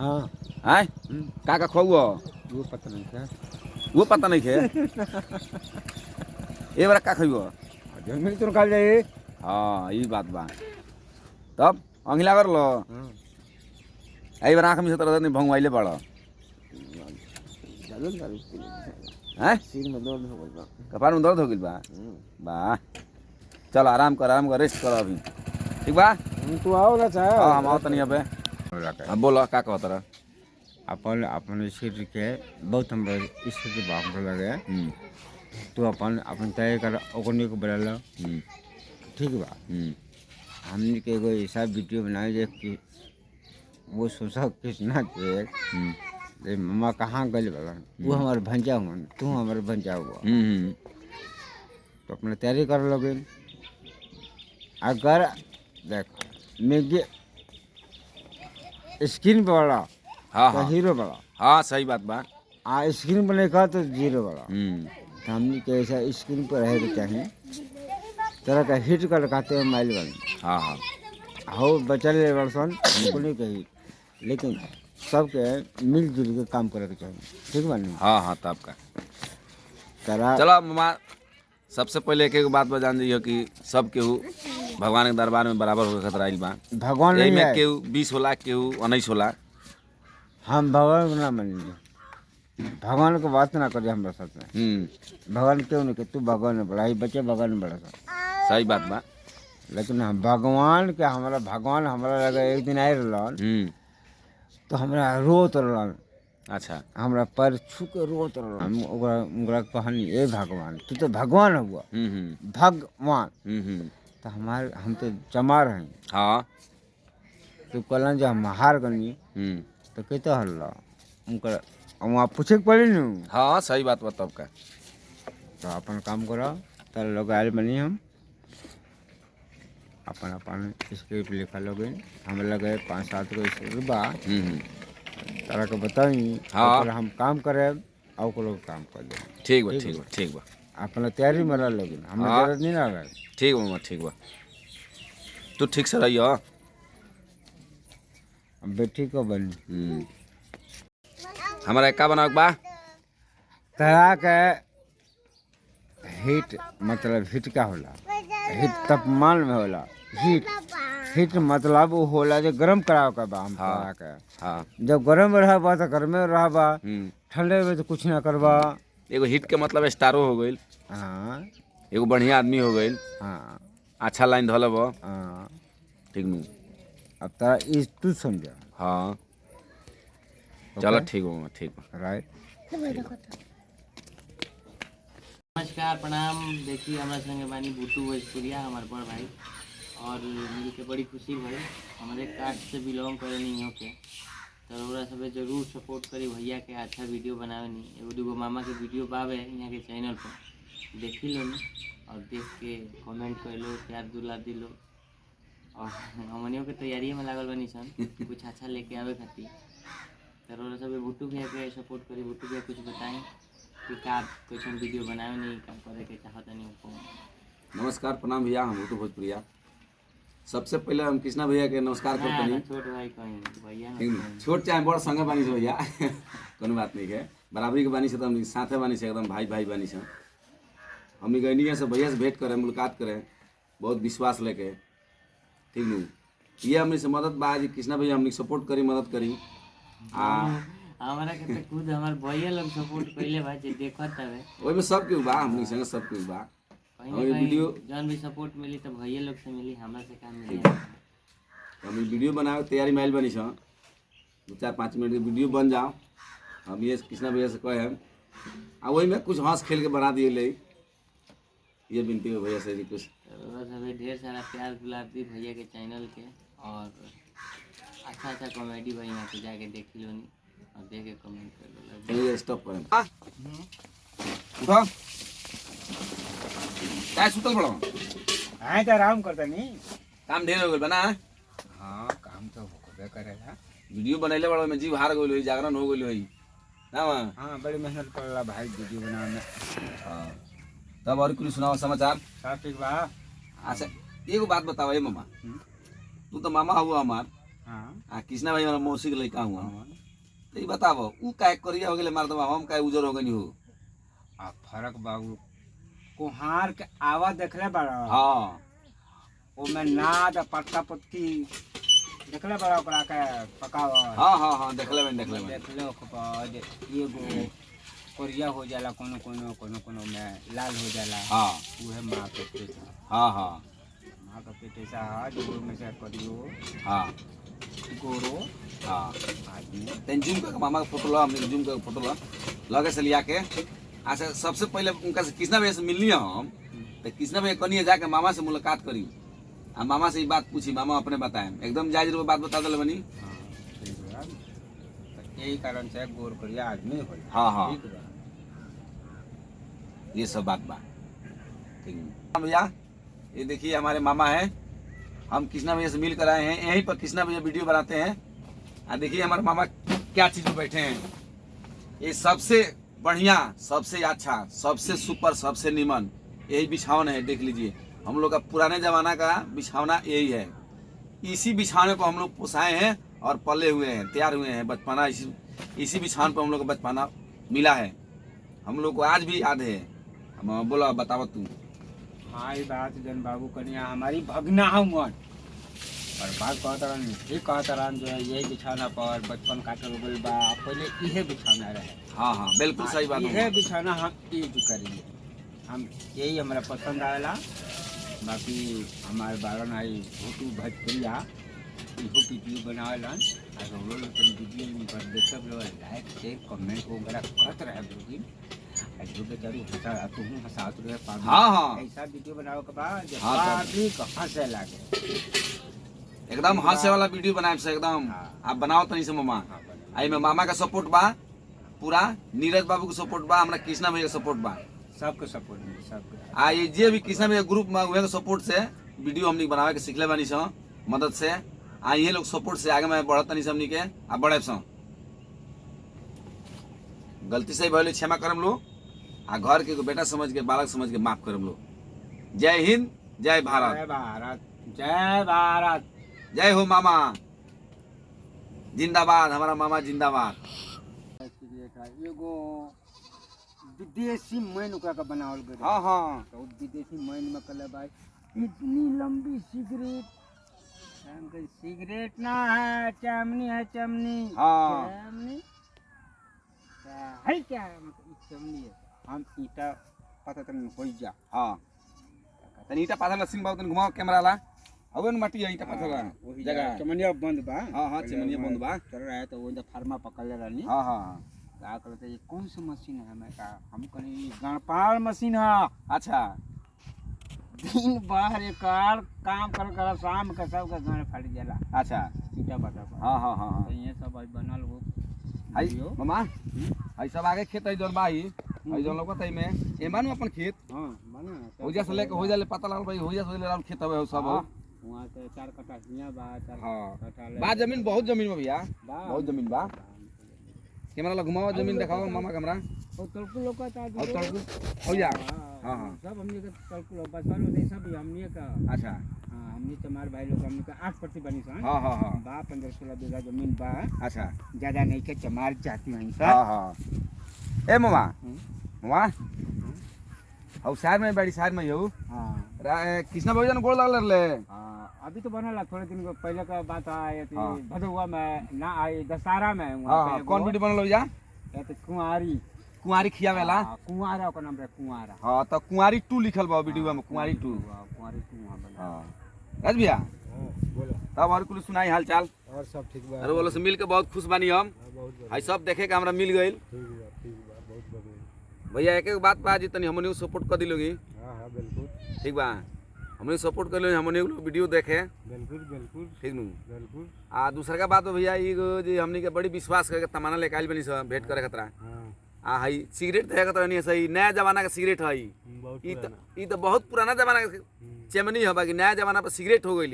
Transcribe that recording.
हाँ हैं का खोआ वो पता नहीं था वो पता नहीं खे ए बार का खइबो जंगल तो निकाल जाए। हाँ ये बात बा तब अंगिला कर लो हाँ आई बार आँख में से तरह नहीं भंगवाइले पड़ा चलो चलो हैं सिर में दर्द हो गया। कपार में दर्द हो गई बा वाह चल आराम कर रेस्ट कर अभी ठीक बा तू आओ ना चाहे हाँ हम आओ तनी अबे अब बोलो का कहत रहा अपन अपन शरीर के बहुत हम स्थिति बाप लगे तू अपन अपन तय कर ओकनी को बोला लो ठीक बा। हमने के एगो ऐसा वीडियो बनाए जे कि वो सोचा कितना देर ये मम्मा कहाँ गए बा तू हमारे भंजा हुआ तू हमारे भंजा हुआ तो अपने तैयारी कर लोगे। अगर देख मेरे स्क्रीन पे वाला हाँ तो हाँ हीरो वाला हाँ सही बात बा स्क्रीन पर नहीं कहा तो जीरो वाला तो हमने के ऐसा स्क्रीन पर रहेगा चाहिए तरह का हिट कर कहते हैं माइल बन हाँ हाँ हो बचल वर्षन को नहीं कही लेकिन सबके मिलजुल के काम करे के चाहिए ठीक बा नहीं। हाँ हाँ तब का तरह चलो मामा सबसे पहले एक बात बजान दियो कि सब केहू भगवान के दरबार में बराबर होकर खतरा बा भगवान नहीं में है केहू 20 होला केहू 19 होला हम भगवान को ना मानेंगे भगवान को बात ना करिए हमारे साथ में भगवान क्यों नहीं कि तू भगवान में बड़ा ही बच्चे भगवान में बड़ा था सही बात बा लेकिन हम भगवान के हमारा लगा एक दिन आए रहलन तो हमारा रोत रहलन अच्छा हमरा पैर छू के रोत रहलन हम ओकरा कहनी ए भगवान तू तो भगवान हुआ भगवान तो हमारे हम तो चमार हैं हाँ तो कहलन जो हम हार गनी तो कहते हल्ला उनका वहाँ पूछे के पड़े न हाँ सही बात बा तब का तो अपन काम करो तर लोग आयल बनी हम अपन अपन स्क्रिप्ट लिखा लोग हम लगे 5-7 को स्क्रिप्ट बा तरह के बताई हाँ तो हम काम करे और को लोग काम कर दे ठीक बा अपना तैयारी में रह लोग हमें हाँ। जरूरत नहीं ना रहे ठीक बा मामा ठीक बा तू ठीक से रहियो बेटी को बनी हमारा का बनाओ बा तरह के हीट मतलब हीट का होला हीट तापमान में होला हीट मतलब वो होला जो गरम कराव का बा हम तरह के हाँ जब गरम रहा बा तो गर्मे रहा बा ठंडे में तो कुछ ना करबा एगो हिट के मतलब स्टारो हो गइल हाँ एगो बढ़िया आदमी हो गइल हाँ अच्छा लाइन धलब हाँ ठीक नु अब तारा इस तू समझा हाँ चलो ठीक हो ठीक बा राइट नमस्कार प्रणाम। देखिए हमारे संगे बानी बुटू भोजपुरिया हमारे बड़ भाई और मिल के बड़ी खुशी भाई हमारे कास्ट से बिलोंग करे नहीं हो के तो ओरा सब जरूर सपोर्ट करी भैया के अच्छा वीडियो बनावे नहीं एगो दूगो मामा के वीडियो बावे यहाँ के चैनल पर देखी लो और देख के कमेंट कर लो प्यार दुलार दिलो और हमनियों के तैयारी में लागल बनी सन कुछ अच्छा लेके आवे खातिर तो ओरा सब बुटू भैया के सपोर्ट करी बुटू भैया कुछ बताएं कि का कुछ हम वीडियो बनावे नहीं काम करे के चाहता नहीं उनको। नमस्कार प्रणाम भैया हम बुटू भोजपुरिया सबसे पहले हम कृष्णा भैया के नमस्कार करते नहीं छोट भाई कहीं भैया ठीक न छोट चाहे बड़ संगे बानी से भैया कोनो बात नहीं है बराबरी के बानी से तो हम साथे बानी से एकदम भाई भाई बानी से हमनी गई से भैया से भेंट करें मुलाकात करें बहुत विश्वास लेके ठीक न ये हमनी से मदद बा जी कृष्णा भैया हमनी सपोर्ट करी मदद करी हमारा के तो खुद हमार भैया लोग सपोर्ट कइले बा जे देखत हवे ओइ में सब के बा हमनी संगे सब के बा कहीं और ना कहीं वीडियो जौन भी सपोर्ट मिली तो भैया लोग से मिली हमरा से काम मिली हम वीडियो बनाए तैयारी में आइल बनी छो 2-4-5 मिनट के वीडियो बन जाओ हम ये कृष्णा भैया से कहे हम आ वही में कुछ हंस खेल के बना दिए ले ये विनती है भैया से कुछ बस हमें ढेर सारा प्यार दुलार दी भैया के चैनल के और अच्छा अच्छा कॉमेडी भाई यहाँ पे जाके देख लो नहीं और देख के कमेंट कर लो चलिए स्टॉप करें उठो काय सुतल पड़ो हाँ तो आराम करता नहीं काम ढेर हो गइल बना हाँ काम तो होबे करेगा वीडियो बनैले बड़ो में जीव हार गइल होई जागरण हो गइल होई ना हाँ बड़ी मेहनत पड़ला भाई वीडियो बनाने में हां तब और कुछ सुनाओ समाचार सब ठीक बा अच्छा एगो बात बताओ ए मामा तू तो मामा हुआ हमार आ कृष्णा भाई हमारा मौसी के लड़का हुआ तो ये बताबो ऊ काहे करिया हो गेले मर्दवा हम काहे उजर हो गनी हो आ फरक बाबू कुहार के आवा देखले बड़ा हां ओमे नाद पत्ता पत्ती देखले बड़ा ओकरा के पकावा हां देखले में देखले बाद एगो कोरिया हो जाला कोनो में लाल हो जाला हां उहे मां के पेट हां मां का पेट ऐसा है जो में से करियो हां गोरो हां आदमी तेन जूम का मामा का फोटो ला हमने जूम का फोटो ला लगे से लिया के अच्छा सबसे पहले उनका से कृष्णा भैया से मिलनी हम तो कृष्णा भैया कनिए जाके मामा से मुलाकात करी आ मामा से ये बात पूछी मामा अपने बताएं एकदम जायज रूप बात बता दल बनी यही कारण से गोर करिया आदमी हो हाँ ये सब बात बा ठीक है भैया ये देखिए हमारे मामा है हम कृष्णा भैया से मिल कर आए हैं यहीं पर कृष्णा भैया वीडियो बनाते हैं देखिए हमारे मामा क्या चीज में बैठे हैं ये सबसे बढ़िया सबसे अच्छा सबसे सुपर सबसे निमन यही बिछावन है देख लीजिए हम लोग का पुराने जमाना का बिछावना यही है इसी बिछाने को हम लोग पोसाए हैं और पले हुए हैं तैयार हुए हैं बचपना इसी बिछावन पर हम लोग को बचपना मिला है हम लोग को आज भी याद है हम बोला बताओ तू हाँ ये बात जन बाबू कन्या हमारी भगना हम और बात कहतरन ठीक कहतरन जो है यही बिछाना पर बचपन काटल गइल बा पहले इहे बिछाना रहे हाँ बिल्कुल सही बात इहे बिछाना हम यूज करेंगे हम यही हमारा पसंद आएला बाकी हमारे बारन आई फोटो भजपुरिया इहो वीडियो बनावेलन और हम लोग वीडियो में पर देखब लो लाइक शेयर कमेंट वगैरह करत रहे लोगिन जो बेचारू हंसा तू हंसात रहे पागल हाँ ऐसा वीडियो बनावे के बाद जो हाँ, पब्लिक हंसे लागे एकदम हंसे वाला वीडियो बनाए से एकदम आप बनाओ तनी से मामा आई में मामा का सपोर्ट बा पूरा नीरज बाबू का सपोर्ट बा हमरा कृष्णा भैया का सपोर्ट बा सबके सपोर्ट में सबके आ ये जे भी कृष्णा भैया ग्रुप में उहे के सपोर्ट से वीडियो हमनी बनावे के सिखले बानी छ मदद से आ ये लोग सपोर्ट से आगे में बढ़त तनी से हमनी के आ बढ़े छ गलती से भइले क्षमा करम लो आ घर के बेटा समझ के बालक समझ के माफ करम लो जय हिंद जय भारत जय भारत जय भारत जय हो मामा जिंदाबाद हमारा मामा जिंदाबाद एगो विदेशी मैन ओकरा का बनावल गइल हाँ तो विदेशी मैन में कहले भाई इतनी लंबी सिगरेट हम कहे सिगरेट ना है चमनी है चमनी हाँ। चमनी है क्या चमनी है हम ईटा पता तन हो जा हाँ तनी ईटा पाथर लसिंग बाबू तनी घुमाओ कैमरा ला अबे न मटी ईटा पाथर ला वही जगह चमनिया बंद बा हाँ चमनिया बंद बा चल रहा है तो वो फार्मा पकड़ ले रहनी हाँ का कहते ये कौन सा मशीन है मैं कहा हम कहीं गणपाल मशीन है अच्छा दिन बाहर एकार काम कर शाम का सब का गाने फट जाला अच्छा सीधा बता हाँ तो ये सब आज बनल हो आई मामा आई सब आगे खेत है जोन बाही आई जोन लोग तई में एमानु अपन खेत हां बना हो जा से लेके हो जाले पता लागल भाई हो जा से ले खेत हवे सब हो वहां से 4 कट्ठा हिया बा 4 हाँ। कट्ठा बा जमीन बहुत जमीन में भैया बहुत जमीन बा कैमरा ला घुमाओ जमीन दिखाओ मामा कैमरा और तलकु लोकता और तड़कू हो जा हाँ सब हमने के तलकु बचपन में सब हमने का अच्छा हां हमने तुम्हारे भाई लोग हमने का 8 पट्टी बनी सन हाँ बा 15-16 बीघा जमीन बा अच्छा ज्यादा नहीं के चमार जाती हैं हाँ ए मामा मामा हौ शहर में बड़ी शहर में हो हां कृष्णा भैया ने गोड़ लागल ले अभी तो बनला थोड़े दिन को पहले का बात है हाँ। भदुआ में ना आई दशहरा में हाँ कौन वीडियो बनल भैया तो कुंवारी कुंवारी खियावेला कुंवारा का नाम है कुंवारा हाँ तो कुंवारी 2 लिखल बा वीडियो में कुंवारी 2 कुंवारी 2 वहां बना हाँ राज भैया बोलो तब और कुछ सुनाई हाल चाल और सब ठीक बा अरे बोलो से मिल के बहुत खुश बानी हम हाई सब देखे के हमरा मिल गइल ठीक बा बहुत बढ़िया भैया एक एक बात बा जी तनी हमनी सपोर्ट कर दिलोगी हां बिल्कुल ठीक बा हमने सपोर्ट कर लो हमने वीडियो देखे बिल्कुल ठीक नु बिल्कुल आ दूसरा का बात भैया जी हमने के बड़ी विश्वास करके तमाना लेके आइल बनी सब भेंट करे खतरा आ हई सिगरेट दे खतरा नहीं सही नया जमाना का सिगरेट हई ई तो बहुत पुराना जमाना का चेमनी है बाकी नया जमाना पर सिगरेट हो गई